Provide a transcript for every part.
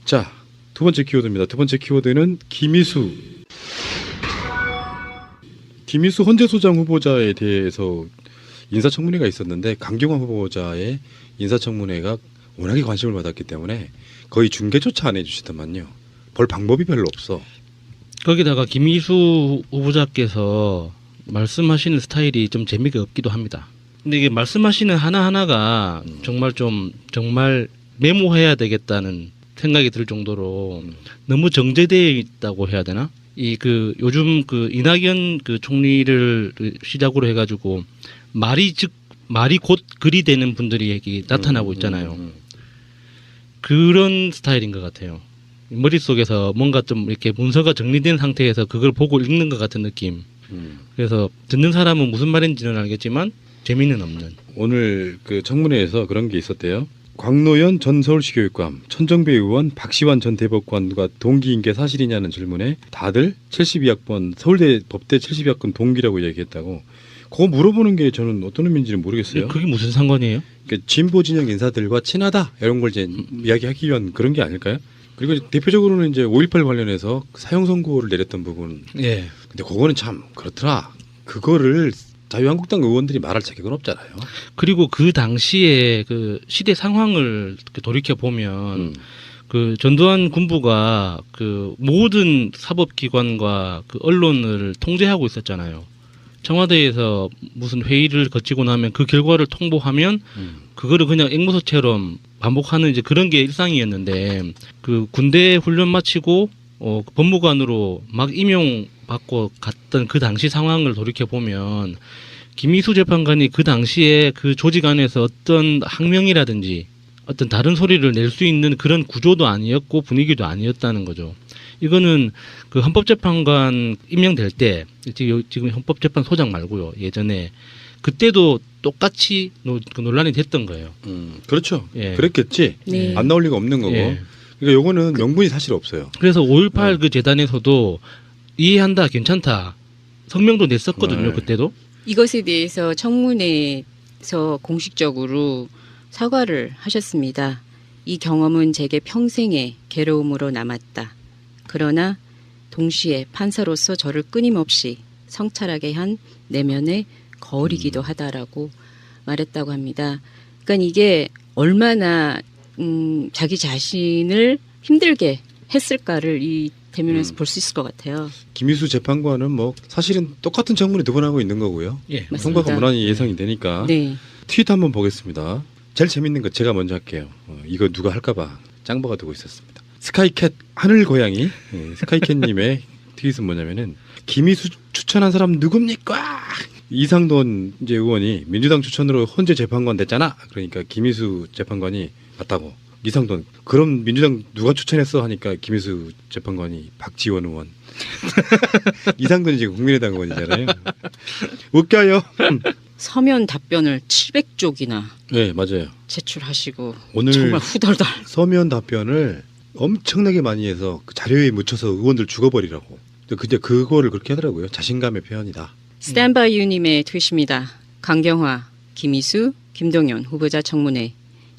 자, 두 번째 키워드입니다. 두 번째 키워드는 김희수 헌재소장 후보자에 대해서 인사청문회가 있었는데 강경화 후보자의 인사청문회가 워낙에 관심을 받았기 때문에 거의 중계조차 안 해주시더만요. 볼 방법이 별로 없어. 거기다가 김희수 후보자께서 말씀하시는 스타일이 좀 재미가 없기도 합니다. 근데 이게 말씀하시는 하나하나가 정말 메모해야 되겠다는 생각이 들 정도로 너무 정제되어 있다고 해야 되나? 요즘 이낙연 총리를 시작으로 해가지고 말이 곧 글이 되는 분들이 여기 나타나고 있잖아요. 그런 스타일인 것 같아요. 머릿속에서 뭔가 좀 이렇게 문서가 정리된 상태에서 그걸 보고 읽는 것 같은 느낌. 그래서 듣는 사람은 무슨 말인지는 알겠지만 재미는 없는. 오늘 그 청문회에서 그런 게 있었대요. 광노현 전 서울시 교육감, 천정배 의원, 박시환 전 대법관과 동기인 게 사실이냐는 질문에 다들 72학번 서울대 법대 72학번 동기라고 얘기했다고. 그거 물어보는 게 저는 어떤 의미인지는 모르겠어요. 그게 무슨 상관이에요? 그러니까 진보 진영 인사들과 친하다 이런 걸 이제 이야기하기 위한 그런 게 아닐까요? 그리고 대표적으로는 이제 5.18 관련해서 사형 선고를 내렸던 부분. 예. 근데 그거는 참 그렇더라. 그거를 자유한국당 의원들이 말할 자격은 없잖아요. 그리고 그 당시에 그 시대 상황을 돌이켜 보면 그 전두환 군부가 그 모든 사법기관과 그 언론을 통제하고 있었잖아요. 청와대에서 무슨 회의를 거치고 나면 그 결과를 통보하면 그거를 그냥 앵무새처럼 반복하는 이제 그런 게 일상이었는데 그 군대 훈련 마치고 법무관으로 막 임용받고 갔던 그 당시 상황을 돌이켜 보면 김희수 재판관이 그 당시에 그 조직 안에서 어떤 항명이라든지 어떤 다른 소리를 낼 수 있는 그런 구조도 아니었고 분위기도 아니었다는 거죠. 이거는 그 헌법재판관 임명될 때 지금 헌법재판소장 말고요. 예전에 그때도 똑같이 논란이 됐던 거예요. 그렇죠. 예. 그랬겠지. 네. 안 나올 리가 없는 거고. 예. 그러니까 요거는 명분이 사실 없어요. 그래서 5.18 그 재단에서도 이해한다, 괜찮다 성명도 냈었거든요. 네. 그때도. 이것에 대해서 청문회에서 공식적으로 사과를 하셨습니다. 이 경험은 제게 평생의 괴로움으로 남았다. 그러나 동시에 판사로서 저를 끊임없이 성찰하게 한 내면의 거울이기도 하다라고 말했다고 합니다. 그러니까 이게 얼마나 자기 자신을 힘들게 했을까를 이 대면에서 볼 수 있을 것 같아요. 김희수 재판관은 뭐 사실은 똑같은 청문회 두 번 하고 있는 거고요. 예. 맞습니다. 성과가 무난히 예상이 되니까. 네. 트윗 한번 보겠습니다. 제일 재밌는 거 제가 먼저 할게요. 이거 누가 할까봐 짱박아 두고 있었습니다. 스카이캣 하늘 고양이 스카이캣님의 트윗은 뭐냐면은 김희수 추천한 사람 누굽니까? 이상돈 이제 의원이 민주당 추천으로 헌재 재판관 됐잖아. 그러니까 김희수 재판관이 맞다고. 이상돈 그럼 민주당 누가 추천했어 하니까 김희수 재판관이 박지원 의원. 이상돈이 지금 국민의당 의원이잖아요. 웃겨요. 서면 답변을 700쪽이나 네 맞아요. 제출하시고 오늘 정말 후덜덜. 서면 답변을 엄청나게 많이 해서 그 자료에 묻혀서 의원들 죽어버리라고. 근데 그거를 그렇게 하더라고요. 자신감의 표현이다. 스탠바이 유님의 트윗입니다. 강경화, 김희수, 김동연 후보자 청문회.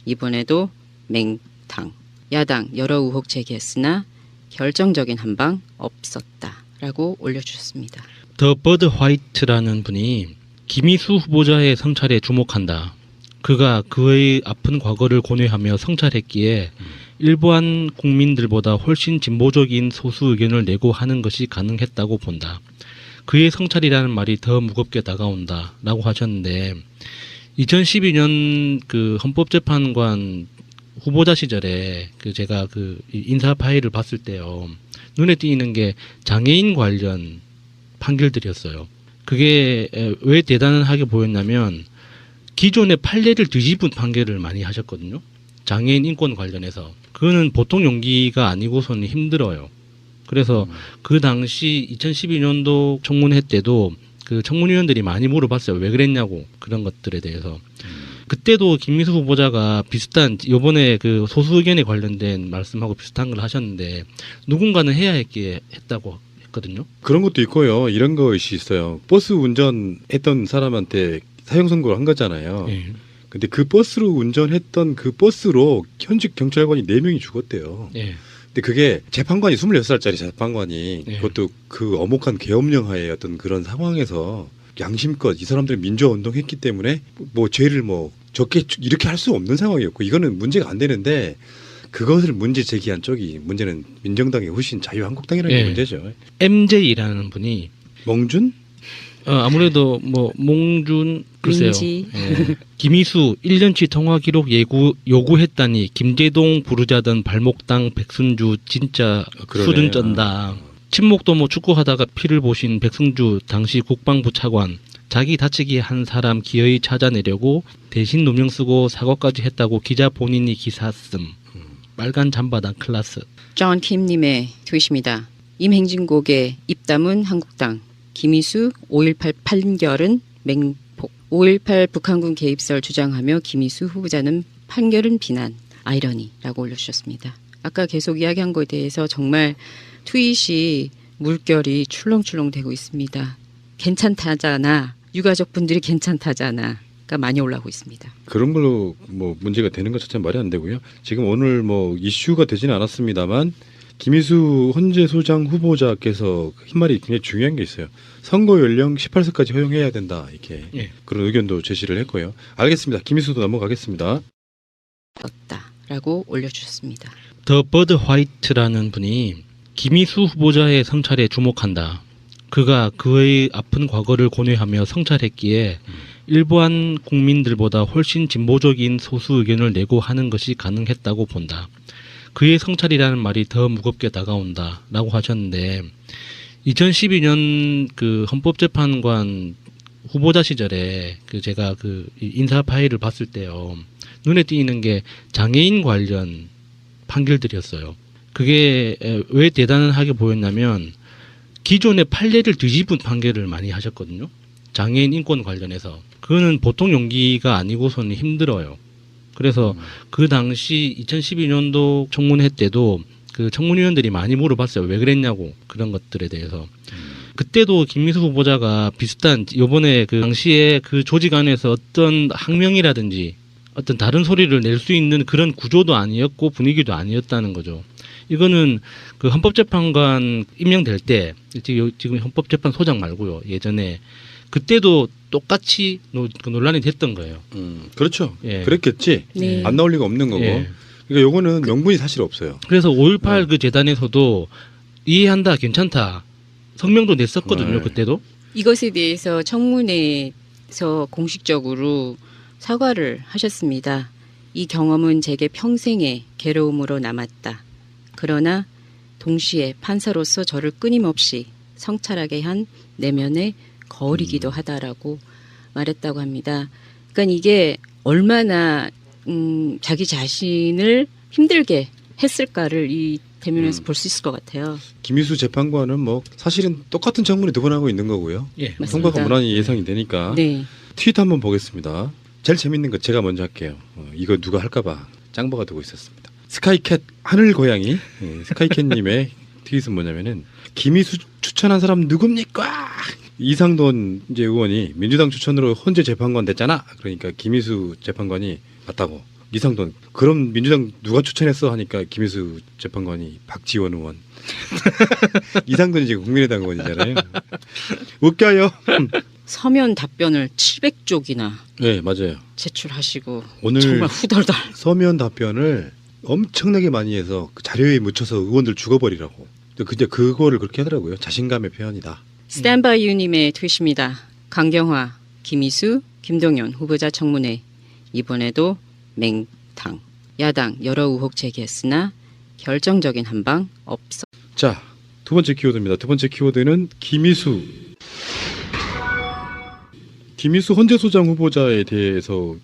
이번에도 맹탕. 야당 여러 의혹 제기했으나 결정적인 한방 없었다라고 올려주셨습니다. 더 버드 화이트라는 분이 김희수 후보자의 성찰에 주목한다. 그가 그의 아픈 과거를 고뇌하며 성찰했기에 일반 국민들보다 훨씬 진보적인 소수 의견을 내고 하는 것이 가능했다고 본다. 그의 성찰이라는 말이 더 무겁게 다가온다라고 하셨는데 2012년 그 헌법재판관 후보자 시절에 제가 그 인사 파일을 봤을 때요. 눈에 띄는 게 장애인 관련 판결들이었어요. 그게 왜 대단하게 보였냐면 기존의 판례를 뒤집은 판결을 많이 하셨거든요. 장애인 인권 관련해서. 그거는 보통 용기가 아니고서는 힘들어요. 그래서 그 당시 2012년도 청문회 때도 그 청문위원들이 많이 물어봤어요. 왜 그랬냐고 그런 것들에 대해서. 그때도 김미수 후보자가 비슷한 이번에 그 소수 의견에 관련된 말씀하고 비슷한 걸 하셨는데 누군가는 해야 했다고 했거든요. 그런 것도 있고요. 이런 것이 있어요. 버스 운전했던 사람한테 사형 선고를 한 거잖아요. 예. 근데 그 버스로 운전했던 그 버스로 현직 경찰관이 4명이 죽었대요. 예. 근데 그게 재판관이 26살짜리 재판관이 예. 그것도 그 엄혹한 계엄령 하에 어떤 그런 상황에서 양심껏 이 사람들이 민주화 운동했기 때문에 뭐 죄를 뭐 적게 이렇게 할 수 없는 상황이었고 이거는 문제가 안 되는데 그것을 문제 제기한 쪽이 문제는 민정당이 훨씬 자유한국당이라는 게 예. 문제죠. MJ라는 분이 멍준? 아무래도 뭐 몽준 글쎄요. 민지. 예. 김희수 1년치 통화 기록 요구했다니 김재동 부르자던 발목당 백순주 진짜 그러네. 수준 쩐다. 친목도 뭐 축구하다가 피를 보신 백승주 당시 국방부 차관 자기 다치게 한 사람 기어이 찾아내려고 대신 누명 쓰고 사과까지 했다고 기자 본인이 기사 쓴 빨간 잠바당 클라스. 존 킴님의 트윗입니다. 임행진곡의 입담은 한국당, 김희수 5.18 판결은 맹폭. 5.18 북한군 개입설 주장하며 김희수 후보자는 판결은 비난, 아이러니라고 올려주셨습니다. 아까 계속 이야기한 거에 대해서 정말 트윗이 물결이 출렁출렁 되고 있습니다. 괜찮다잖아. 유가족 분들이 괜찮다잖아.가 많이 올라오고 있습니다. 그런 걸로 뭐 문제가 되는 것 자체는 말이 안 되고요. 지금 오늘 뭐 이슈가 되지는 않았습니다만 김희수 헌재소장 후보자께서 한 말이 굉장히 중요한 게 있어요. 선거 연령 18세까지 허용해야 된다. 이렇게 예. 그런 의견도 제시를 했고요. 알겠습니다. 김희수도 넘어가겠습니다. 라고 올려주셨습니다. 더 버드 화이트라는 분이 김희수 후보자의 성찰에 주목한다. 그가 그의 아픈 과거를 고뇌하며 성찰했기에 일반 국민들보다 훨씬 진보적인 소수 의견을 내고 하는 것이 가능했다고 본다. 그의 성찰이라는 말이 더 무겁게 다가온다라고 하셨는데 2012년 그 헌법재판관 후보자 시절에 그 제가 그 인사 파일을 봤을 때요. 눈에 띄는 게 장애인 관련 판결들이었어요. 그게 왜 대단하게 보였냐면 기존의 판례를 뒤집은 판결을 많이 하셨거든요. 장애인 인권 관련해서. 그거는 보통 용기가 아니고서는 힘들어요. 그래서 그 당시 2012년도 청문회 때도 그 청문위원들이 많이 물어봤어요. 왜 그랬냐고 그런 것들에 대해서. 그때도 김미수 후보자가 비슷한 요번에 그 당시에 그 조직 안에서 어떤 항명이라든지 어떤 다른 소리를 낼 수 있는 그런 구조도 아니었고 분위기도 아니었다는 거죠. 이거는 그 헌법재판관 임명될 때 지금 헌법재판소장 말고요. 예전에 그때도 똑같이 그 논란이 됐던 거예요. 그렇죠. 예. 그랬겠지. 네. 안 나올 리가 없는 거고. 예. 그러니까 요거는 명분이 사실 없어요. 그래서 5.18 그 재단에서도 이해한다, 괜찮다 성명도 냈었거든요. 네. 그때도. 이것에 대해서 청문회에서 공식적으로 사과를 하셨습니다. 이 경험은 제게 평생의 괴로움으로 남았다. 그러나 동시에 판사로서 저를 끊임없이 성찰하게 한 내면의 거울이기도 하다라고 말했다고 합니다. 그러니까 이게 얼마나 자기 자신을 힘들게 했을까를 이 대면에서 볼 수 있을 것 같아요. 김희수 재판관은 뭐 사실은 똑같은 청문회 2번 하고 있는 거고요. 예. 맞습니다. 통과가 무난히 예상이 되니까 네. 트윗 한번 보겠습니다. 제일 재밌는 거 제가 먼저 할게요. 이거 누가 할까봐 짱박아 두고 있었습니다. 스카이캣 하늘 고양이 스카이캣님의 트윗은 뭐냐면은 김희수 추천한 사람 누굽니까? 이상돈 이제 의원이 민주당 추천으로 헌재 재판관 됐잖아. 그러니까 김희수 재판관이 맞다고. 이상돈 그럼 민주당 누가 추천했어 하니까 김희수 재판관이 박지원 의원. 이상돈이 지금 국민의당 의원이잖아요. 웃겨요. 서면 답변을 700쪽이나 네 맞아요. 제출하시고 오늘 정말 후덜덜. 서면 답변을 엄청나게 많이 해서 그 자료에 묻혀서 의원들 죽어버리라고. 근데 그거를 그렇게 하더라고요. 자신감의 표현이다. 스탠바이 유님의 트윗입니다. 강경화, 김희수, 김동연 후보자 청문회. 이번에도 맹탕. 야당 여러 의혹 제기했으나 결정적인 한방 없어. 자, 두 번째 키워드입니다. 두 번째 키워드는 김희수. 김희수 헌재소장 후보자에 대해서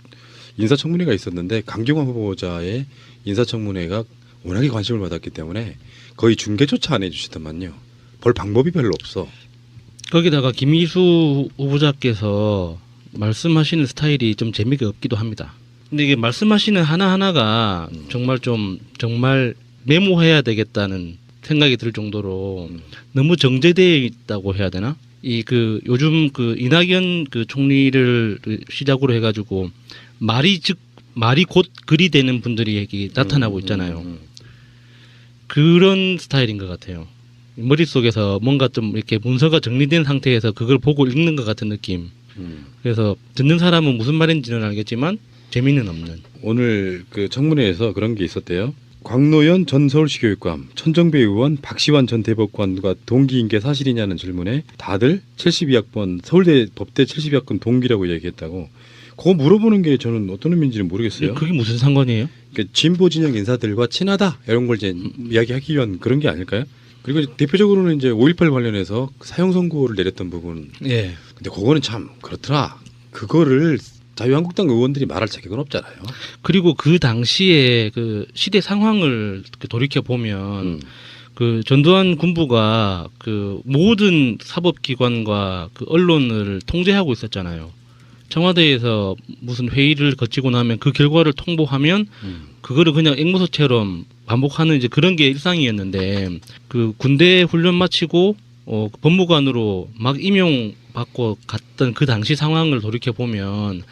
인사청문회가 있었는데 강경화 후보자의 인사청문회가 워낙에 관심을 받았기 때문에 거의 중계조차 안 해주시더만요. 볼 방법이 별로 없어. 거기다가 김희수 후보자께서 말씀하시는 스타일이 좀 재미가 없기도 합니다. 근데 이게 말씀하시는 하나하나가 정말 메모해야 되겠다는 생각이 들 정도로 너무 정제되어 있다고 해야 되나? 이 그 요즘 그 이낙연 그 총리를 시작으로 해가지고 말이 곧 글이 되는 분들이 여기 나타나고 있잖아요. 그런 스타일인 것 같아요. 머릿속에서 뭔가 좀 이렇게 문서가 정리된 상태에서 그걸 보고 읽는 것 같은 느낌. 그래서 듣는 사람은 무슨 말인지는 알겠지만 재미는 없는. 오늘 그 청문회에서 그런 게 있었대요. 광노현 전 서울시 교육감, 천정배 의원, 박시환 전 대법관과 동기인 게 사실이냐는 질문에 다들 72학번 서울대 법대 72학번 동기라고 얘기했다고. 그거 물어보는 게 저는 어떤 의미인지는 모르겠어요. 그게 무슨 상관이에요? 그러니까 진보 진영 인사들과 친하다 이런 걸 이제 이야기하기 위한 그런 게 아닐까요? 그리고 대표적으로는 이제 5.18 관련해서 사형 선고를 내렸던 부분. 예. 근데 그거는 참 그렇더라. 그거를 자유한국당 의원들이 말할 자격은 없잖아요. 그리고 그 당시에 그 시대 상황을 돌이켜 보면 그 전두환 군부가 그 모든 사법기관과 그 언론을 통제하고 있었잖아요. 청와대에서 무슨 회의를 거치고 나면 그 결과를 통보하면 그거를 그냥 앵무새처럼 반복하는 이제 그런 게 일상이었는데 그 군대 훈련 마치고 법무관으로 막 임용받고 갔던 그 당시 상황을 돌이켜 보면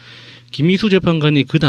김희수 재판관이 그